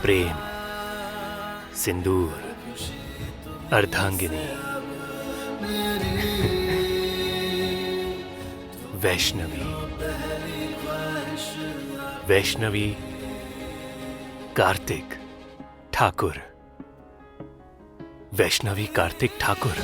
प्रेम सिंदूर अर्धांगिनी वैष्णवी वैष्णवी कार्तिक ठाकुर वैष्णवी कार्तिक ठाकुर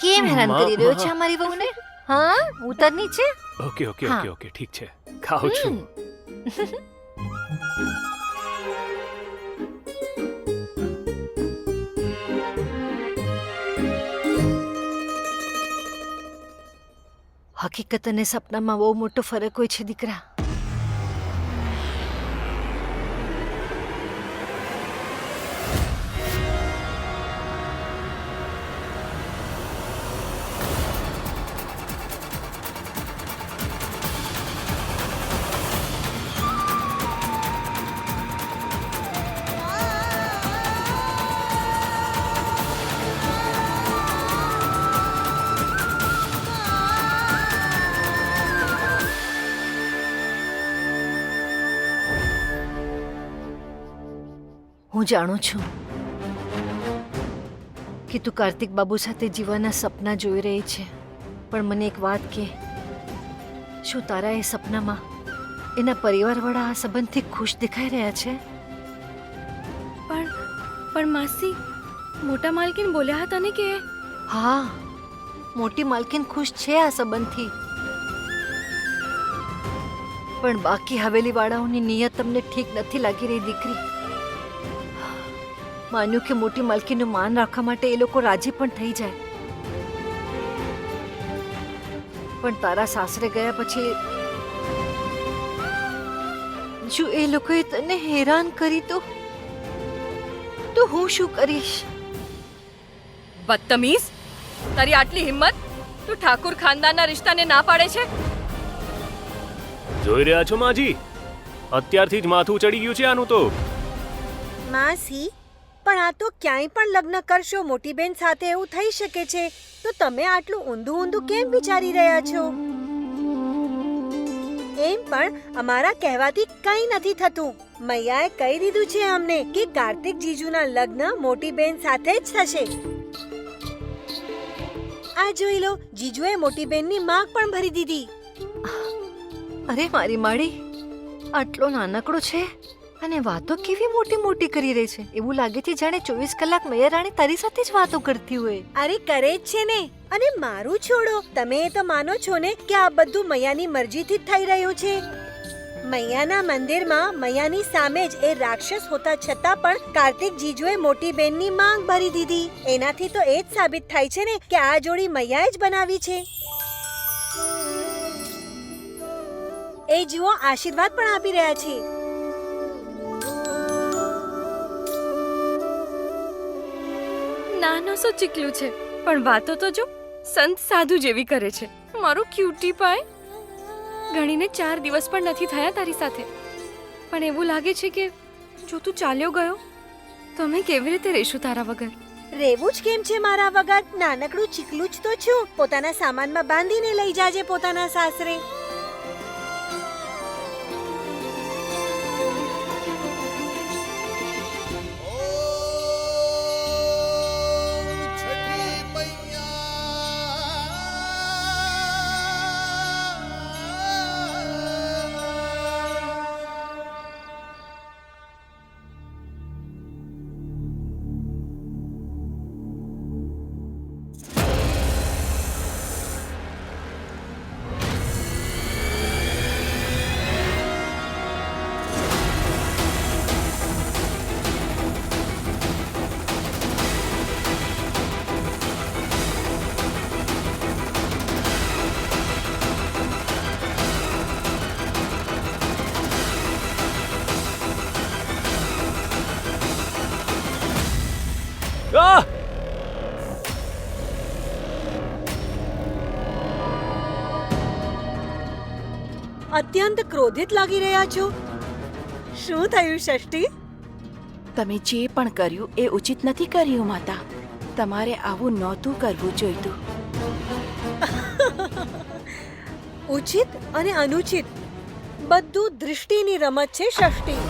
કેમ હેરાન કરી રહ્યો છે અમારી વહુને? હા, ઉતર નીચે. ઓકે ઓકે ઓકે ઓકે ઠીક છે, ખાઉં છું. હકીકત અને સપનામાં બહુ મોટો ફરક હોય છે દીકરા. હું જાણું છું કે તું કાર્તિક બાબુ સાથે જીવવાના સપના જોઈ રહી છે, પણ મને એક વાત કે, શું તારા એ સપનામાં એના પરિવારવાળા આ સંબંધથી ખુશ દેખાઈ રહ્યા છે? પણ માસી, મોટા માલકીન બોલ્યા હતા ને કે હા, મોટી માલકીન ખુશ છે આ સંબંધથી, પણ બાકી હવેલી વાળાઓની નિયત તમને ઠીક નથી લાગી રહી દીકરી. માન્યું કે મોટી માલકીનું માન રાખવા માટે એ લોકો રાજી પણ થઈ જાય, પણ તારા સાસરે ગયા પછી જો એ લોકોએ તને હેરાન કરી તો હું શું કરીશ? બદતમીઝ! તારી આટલી હિંમત! તું ઠાકુર ખાનદાનના રિશ્તાને ના પાડે છે? જોઈ રહ્યા છો માજી, અત્યારથી જ માથું ચડી ગયું છે આનું તો. માસી, પણ આ તો ક્યાંય પણ લગ્ન કરશો મોટી બેન સાથે એવું થઈ શકે છે, તો તમે આટલું ઊંધું ઊંધું કેમ વિચારી રહ્યા છો? એમ પણ અમારા કહેવાથી કંઈ નથી થતું. મૈયાએ કહી દીધું છે અમને કે કાર્તિક જીજુના લગ્ન મોટી બેન સાથે જ થશે. આ જોઈ લો, જીજુએ મોટી બેનની માંગ પણ ભરી દીધી. અરે મારી માળી, આટલો નાનકડો છે અને વાતો કેવી મોટી મોટી કરી રહી છે. એવું લાગે છે જાણે 24 કલાક મૈયા રાણી તારી સાથે જ વાતો કરતી હોય. અરે કરે જ છે ને. અને મારું છોડો, તમે તો માનો છો ને કે આ બધું મૈયાની મરજીથી જ થઈ રહ્યું છે. મૈયાના મંદિરમાં મૈયાની સામે જ એ રાક્ષસ હોતા છતાં પણ કાર્તિક જીજુએ મોટી બેનની માંગ ભરી દીધી. એનાથી તો એ જ સાબિત થાય છે ને કે આ જોડી મૈયાએ જ બનાવી છે. એ જુઓ, આશીર્વાદ પણ આપી રહ્યા છે. નાનો સો ચીકલું છે પણ વાતો તો જો સંત સાધુ જેવી કરે છે. મારું ક્યુટી પાય. ગણીને 4 દિવસ પણ નથી થયા તારી સાથે, પણ એવું લાગે છે કે જો તું ચાલ્યો ગયો તો અમે કેવી રીતે રહીશું તારા વગર? રેવું જ કેમ છે મારા વગર? નાનકડું ચીકલું જ તો છું. પોતાના સામાનમાં બાંધીને લઈ જાજે પોતાના સાસરે. આહ! અત્યંત ક્રોધિત લાગી રહ્યા છો. શું થયું ષષ્ઠી? તમે જે પણ કર્યું એ ઉચિત નથી કર્યું માતા. તમારે આવું નહોતું કરવું જોઈતું. ઉચિત અને અનુચિત બધું દૃષ્ટિની રમત છે ષષ્ઠી.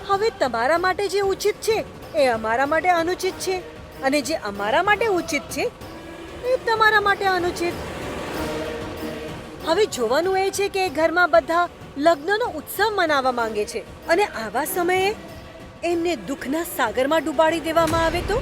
હવે તમારા માટે જે ઉચિત છે એ અમારા માટે અનુચિત છે, અને જે અમારા માટે ઉચિત છે એ તમારા માટે અનુચિત. હવે જોવાનું એ છે કે ઘરમાં બધા લગ્નનો ઉત્સવ મનાવવા માંગે છે, અને આવા સમયે એમને દુઃખના સાગરમાં ડૂબાડી દેવામાં આવે તો?